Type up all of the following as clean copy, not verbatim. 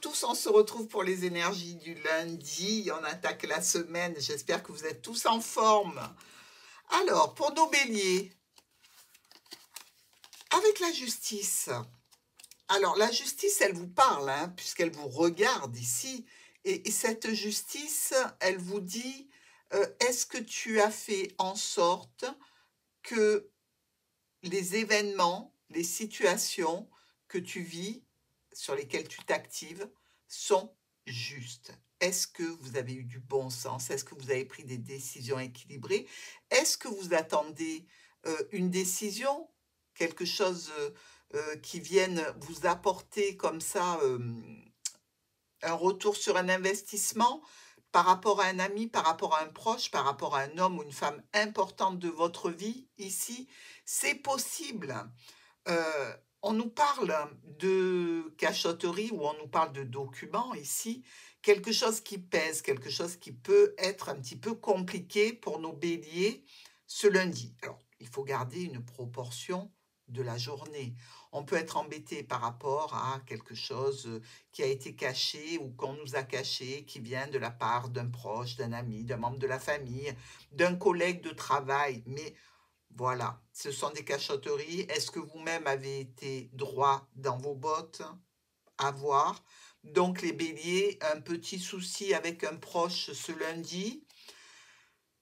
tous, on se retrouve pour les énergies du lundi. On attaque la semaine. J'espère que vous êtes tous en forme. Alors, pour nos béliers, avec la justice. Alors, la justice, elle vous parle, hein, puisqu'elle vous regarde ici. Et cette justice, elle vous dit, est-ce que tu as fait en sorte que les événements, les situations que tu vis, sur lesquelles tu t'actives, sont justes? Est-ce que vous avez eu du bon sens? Est-ce que vous avez pris des décisions équilibrées? Est-ce que vous attendez une décision, quelque chose qui vienne vous apporter comme ça un retour sur un investissement par rapport à un ami, par rapport à un proche, par rapport à un homme ou une femme importante de votre vie ici? C'est possible. Heu, on nous parle de cachotterie ou on nous parle de documents ici, quelque chose qui pèse, quelque chose qui peut être un petit peu compliqué pour nos béliers ce lundi. Alors, il faut garder une proportion de la journée. On peut être embêté par rapport à quelque chose, qui a été caché ou qu'on nous a caché, qui vient de la part d'un proche, d'un ami, d'un membre de la famille, d'un collègue de travail, mais voilà, ce sont des cachotteries. Est-ce que vous-même avez été droit dans vos bottes? À voir. Donc les béliers, un petit souci avec un proche ce lundi.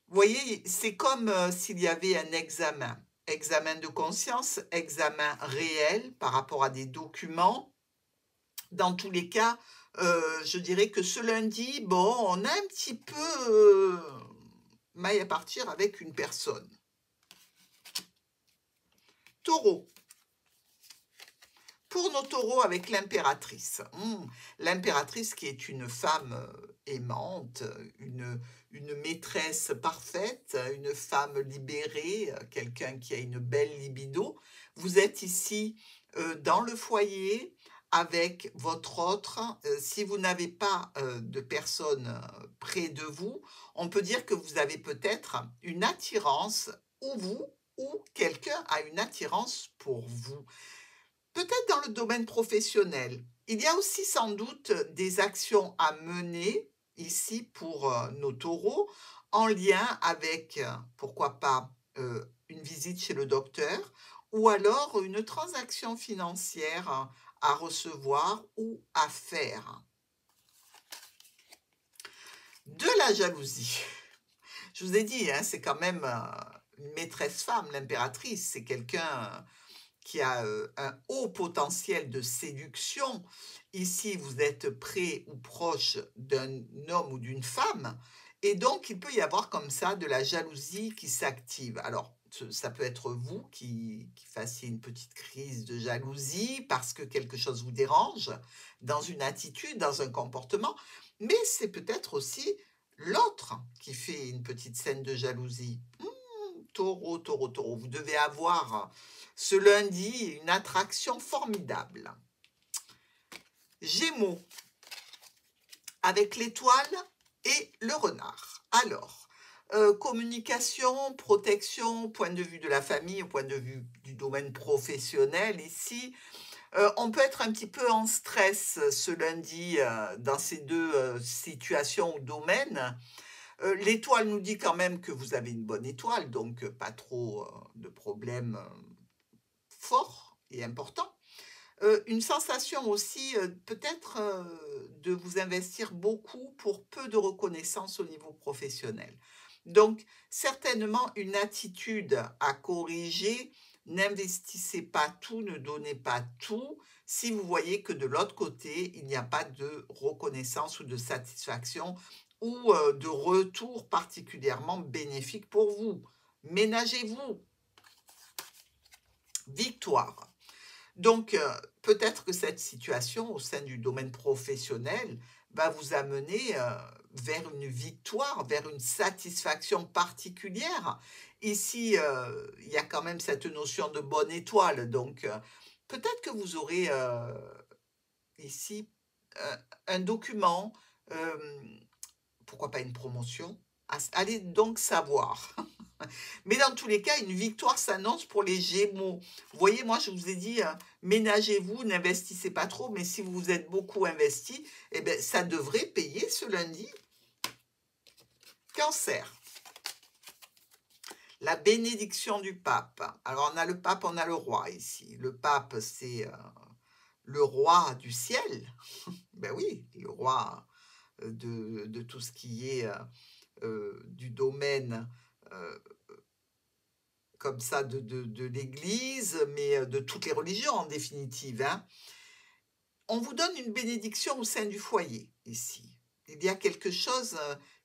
Vous voyez, c'est comme s'il y avait un examen. Examen de conscience, examen réel par rapport à des documents. Dans tous les cas, je dirais que ce lundi, bon, on a un petit peu maille à partir avec une personne. Taureau. Pour nos taureaux avec l'impératrice. L'impératrice qui est une femme aimante, une maîtresse parfaite, une femme libérée, quelqu'un qui a une belle libido. Vous êtes ici dans le foyer avec votre autre. Si vous n'avez pas de personne près de vous, on peut dire que vous avez peut-être une attirance, ou vous, ou quelqu'un a une attirance pour vous. Peut-être dans le domaine professionnel. Il y a aussi sans doute des actions à mener ici pour nos taureaux en lien avec, pourquoi pas, une visite chez le docteur ou alors une transaction financière à recevoir ou à faire. De la jalousie. Je vous ai dit, hein, c'est quand même une maîtresse femme, l'impératrice. C'est quelqu'un qui a un haut potentiel de séduction. Ici, vous êtes près ou proche d'un homme ou d'une femme, et donc il peut y avoir comme ça de la jalousie qui s'active. Alors, ça peut être vous qui fassiez une petite crise de jalousie parce que quelque chose vous dérange dans une attitude, dans un comportement, mais c'est peut-être aussi l'autre qui fait une petite scène de jalousie. Taureau, taureau, taureau, vous devez avoir ce lundi une attraction formidable. Gémeaux, avec l'étoile et le renard. Alors, communication, protection, point de vue de la famille, point de vue du domaine professionnel ici. On peut être un petit peu en stress ce lundi dans ces deux situations ou domaines. L'étoile nous dit quand même que vous avez une bonne étoile, donc pas trop de problèmes forts et importants. Une sensation aussi peut-être de vous investir beaucoup pour peu de reconnaissance au niveau professionnel. Donc certainement une attitude à corriger. N'investissez pas tout, ne donnez pas tout si vous voyez que de l'autre côté, il n'y a pas de reconnaissance ou de satisfaction ou de retour particulièrement bénéfique pour vous. Ménagez-vous. Victoire. Donc, peut-être que cette situation au sein du domaine professionnel va vous amener vers une victoire, vers une satisfaction particulière. Ici, il y a quand même cette notion de bonne étoile. Donc, peut-être que vous aurez ici un document, pourquoi pas une promotion. Allez donc savoir. Mais dans tous les cas, une victoire s'annonce pour les Gémeaux. Vous voyez, moi, je vous ai dit, ménagez-vous, n'investissez pas trop, mais si vous vous êtes beaucoup investi, eh bien, ça devrait payer ce lundi. Cancer. La bénédiction du pape. Alors, on a le pape, on a le roi ici. Le pape, c'est le roi du ciel. Ben oui, le roi de tout ce qui est du domaine comme ça de l'Église, mais de toutes les religions en définitive, hein. On vous donne une bénédiction au sein du foyer ici. Il y a quelque chose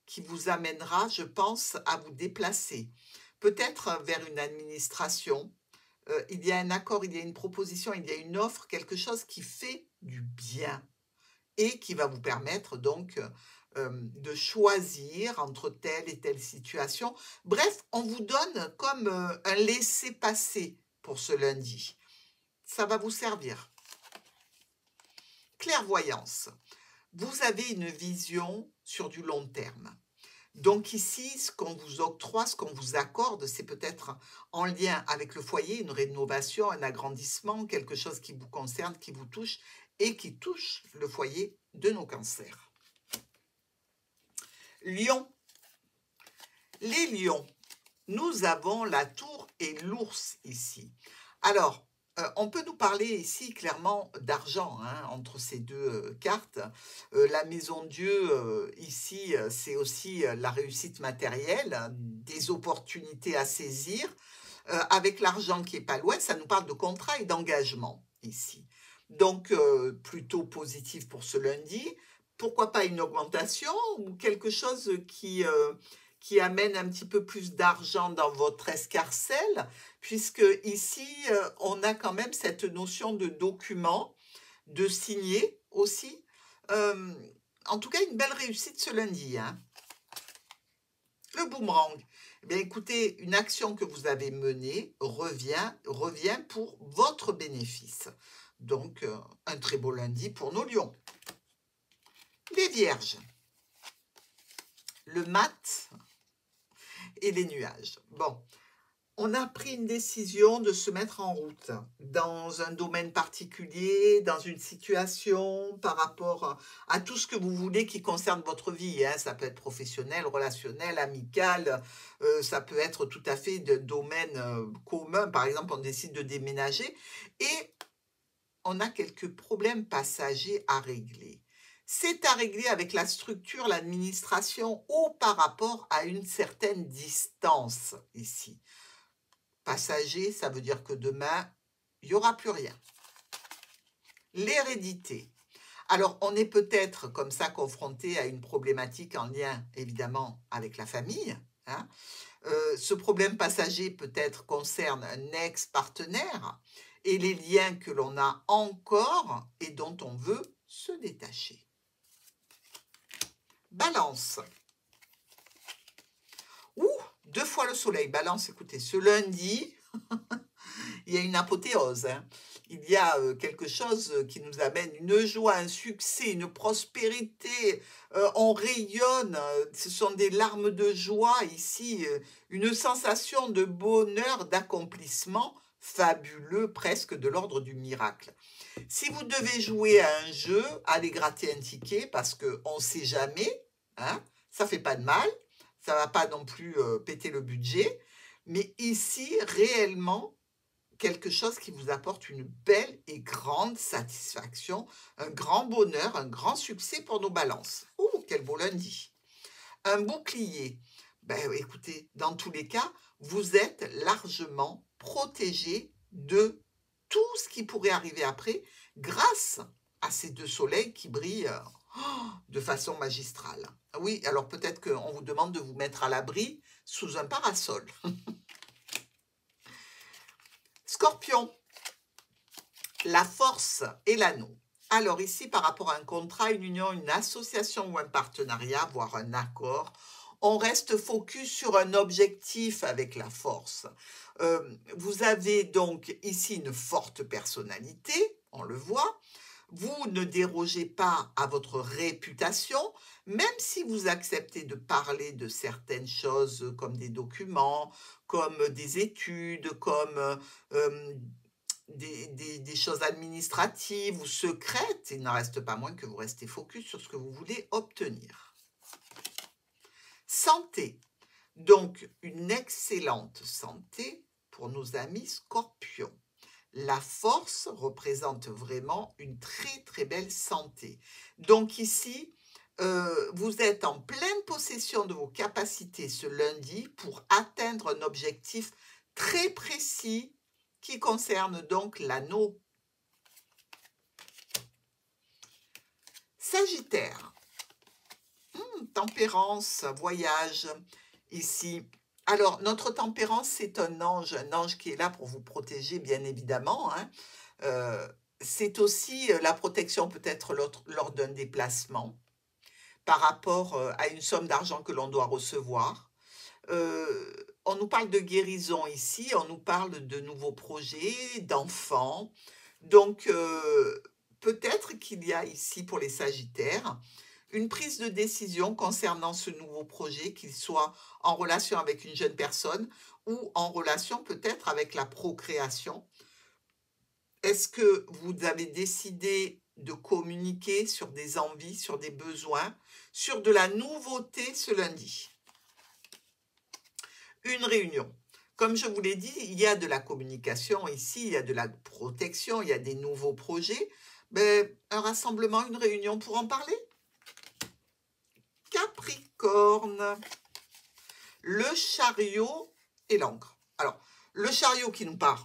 qui vous amènera, je pense, à vous déplacer. Peut-être vers une administration. Il y a un accord, il y a une proposition, il y a une offre, quelque chose qui fait du bien et qui va vous permettre donc de choisir entre telle et telle situation. Bref, on vous donne comme un laissez-passer pour ce lundi. Ça va vous servir. Clairvoyance. Vous avez une vision sur du long terme. Donc ici, ce qu'on vous octroie, ce qu'on vous accorde, c'est peut-être en lien avec le foyer, une rénovation, un agrandissement, quelque chose qui vous concerne, qui vous touche et qui touche le foyer de nos cancers. Lion. Les lions, nous avons la tour et l'ours ici. Alors, on peut nous parler ici clairement d'argent hein, entre ces deux cartes. La maison Dieu, ici, c'est aussi la réussite matérielle, des opportunités à saisir. Avec l'argent qui n'est pas loin, ça nous parle de contrat et d'engagement ici. Donc, plutôt positif pour ce lundi. Pourquoi pas une augmentation ou quelque chose qui amène un petit peu plus d'argent dans votre escarcelle, puisque ici, on a quand même cette notion de document, de signer aussi. En tout cas, une belle réussite ce lundi. Hein. Le boomerang. Eh bien, écoutez, une action que vous avez menée revient pour votre bénéfice. Donc, un très beau lundi pour nos lions. Les vierges. Le mat et les nuages. Bon, on a pris une décision de se mettre en route dans un domaine particulier, dans une situation par rapport à tout ce que vous voulez qui concerne votre vie. Hein. Ça peut être professionnel, relationnel, amical, ça peut être tout à fait de domaine commun. Par exemple, on décide de déménager et on a quelques problèmes passagers à régler. C'est à régler avec la structure, l'administration ou par rapport à une certaine distance ici. Passager, ça veut dire que demain, il n'y aura plus rien. L'hérédité. Alors, on est peut-être comme ça confronté à une problématique en lien, évidemment, avec la famille. Hein. Ce problème passager peut-être concerne un ex-partenaire et les liens que l'on a encore et dont on veut se détacher. Balance. Ouh, 2 fois le soleil. Balance, écoutez, ce lundi, il y a une apothéose. Hein. Il y a quelque chose qui nous amène une joie, un succès, une prospérité. On rayonne. Ce sont des larmes de joie ici. Une sensation de bonheur, d'accomplissement fabuleux, presque de l'ordre du miracle. Si vous devez jouer à un jeu, allez gratter un ticket parce qu'on ne sait jamais. Hein, ça ne fait pas de mal. Ça ne va pas non plus péter le budget. Mais ici, réellement, quelque chose qui vous apporte une belle et grande satisfaction, un grand bonheur, un grand succès pour nos balances. Oh, quel beau lundi. Un bouclier. Ben, écoutez, dans tous les cas, vous êtes largement protégé de tout ce qui pourrait arriver après grâce à ces 2 soleils qui brillent de façon magistrale. Oui, alors peut-être qu'on vous demande de vous mettre à l'abri sous un parasol. Scorpion, la force et l'anneau. Alors ici, par rapport à un contrat, une union, une association ou un partenariat, voire un accord, on reste focus sur un objectif avec la force. Vous avez donc ici une forte personnalité, on le voit. Vous ne dérogez pas à votre réputation, même si vous acceptez de parler de certaines choses comme des documents, comme des études, comme des choses administratives ou secrètes, il n'en reste pas moins que vous restez focus sur ce que vous voulez obtenir. Santé. Donc, une excellente santé pour nos amis Scorpions. La force représente vraiment une très très belle santé. Donc ici, vous êtes en pleine possession de vos capacités ce lundi pour atteindre un objectif très précis qui concerne donc l'anneau. Sagittaire. Tempérance, voyage, ici. Alors, notre tempérance, c'est un ange qui est là pour vous protéger, bien évidemment, hein. C'est aussi la protection peut-être lors d'un déplacement par rapport à une somme d'argent que l'on doit recevoir. On nous parle de guérison ici, on nous parle de nouveaux projets, d'enfants. Donc, peut-être qu'il y a ici pour les Sagittaires une prise de décision concernant ce nouveau projet, qu'il soit en relation avec une jeune personne ou en relation peut-être avec la procréation. Est-ce que vous avez décidé de communiquer sur des envies, sur des besoins, sur de la nouveauté ce lundi? Une réunion. Comme je vous l'ai dit, il y a de la communication ici, il y a de la protection, il y a des nouveaux projets. Un rassemblement, une réunion pour en parler? Capricorne. Le chariot et l'encre. Alors, le chariot qui nous parle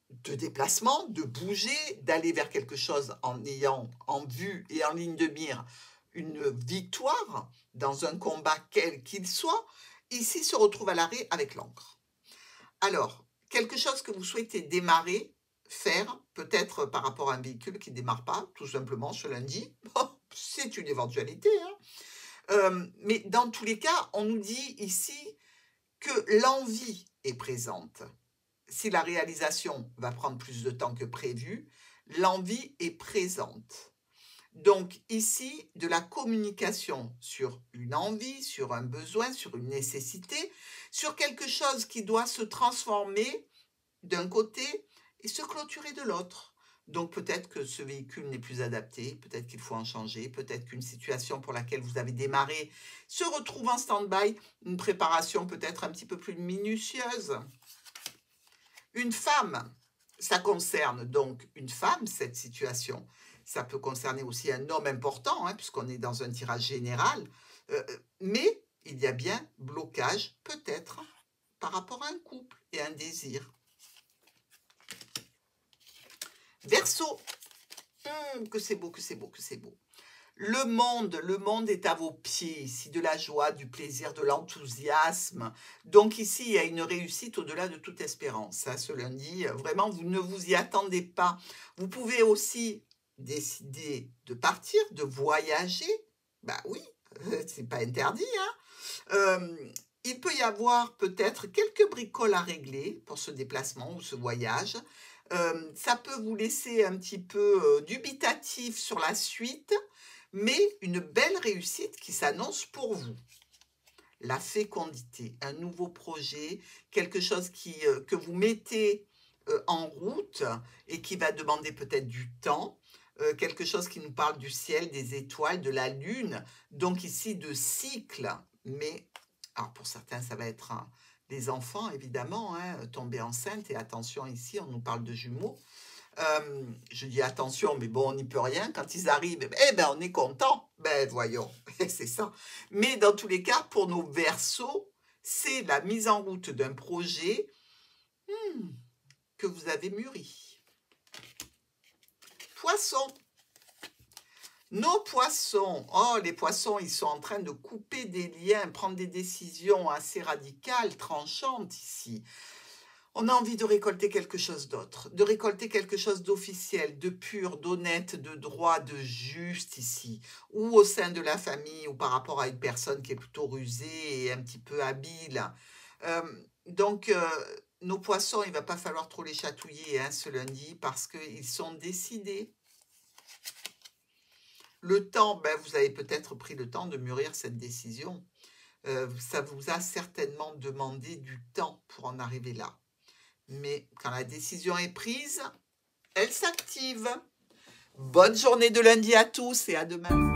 de déplacement, de bouger, d'aller vers quelque chose en ayant en vue et en ligne de mire une victoire dans un combat quel qu'il soit, ici se retrouve à l'arrêt avec l'encre. Alors, quelque chose que vous souhaitez démarrer, faire, peut-être par rapport à un véhicule qui ne démarre pas, tout simplement ce lundi, c'est une éventualité, hein. Mais dans tous les cas, on nous dit ici que l'envie est présente. Si la réalisation va prendre plus de temps que prévu, l'envie est présente. Donc ici, de la communication sur une envie, sur un besoin, sur une nécessité, sur quelque chose qui doit se transformer d'un côté et se clôturer de l'autre. Donc peut-être que ce véhicule n'est plus adapté, peut-être qu'il faut en changer, peut-être qu'une situation pour laquelle vous avez démarré se retrouve en stand-by, une préparation peut-être un petit peu plus minutieuse. Une femme, ça concerne donc une femme, cette situation. Ça peut concerner aussi un homme important, hein, puisqu'on est dans un tirage général. Mais il y a bien blocage, peut-être, par rapport à un couple et un désir. Verseau, que c'est beau, que c'est beau, que c'est beau. Le monde est à vos pieds ici, de la joie, du plaisir, de l'enthousiasme. Donc ici, il y a une réussite au-delà de toute espérance. Hein, ce lundi, vraiment, vous ne vous y attendez pas. Vous pouvez aussi décider de partir, de voyager. Bah oui, c'est pas interdit. Hein. Il peut y avoir peut-être quelques bricoles à régler pour ce déplacement ou ce voyage. Ça peut vous laisser un petit peu dubitatif sur la suite, mais une belle réussite qui s'annonce pour vous. La fécondité, un nouveau projet, quelque chose que vous mettez en route et qui va demander peut-être du temps, quelque chose qui nous parle du ciel, des étoiles, de la lune, donc ici de cycle, mais alors pour certains ça va être les enfants évidemment, hein, tomber enceinte, et attention ici on nous parle de jumeaux. Je dis attention, mais bon, on n'y peut rien. Quand ils arrivent, eh ben, on est content. Ben, voyons, c'est ça. Mais dans tous les cas, pour nos Verseaux, c'est la mise en route d'un projet que vous avez mûri. Poissons. Nos poissons, oh, les poissons, ils sont en train de couper des liens, prendre des décisions assez radicales, tranchantes ici. On a envie de récolter quelque chose d'autre, de récolter quelque chose d'officiel, de pur, d'honnête, de droit, de juste ici, ou au sein de la famille, ou par rapport à une personne qui est plutôt rusée et un petit peu habile. Donc, nos poissons, il ne va pas falloir trop les chatouiller hein, ce lundi, parce qu'ils sont décidés. le temps, ben, vous avez peut-être pris le temps de mûrir cette décision. Ça vous a certainement demandé du temps pour en arriver là. Mais quand la décision est prise, elle s'active. Bonne journée de lundi à tous et à demain.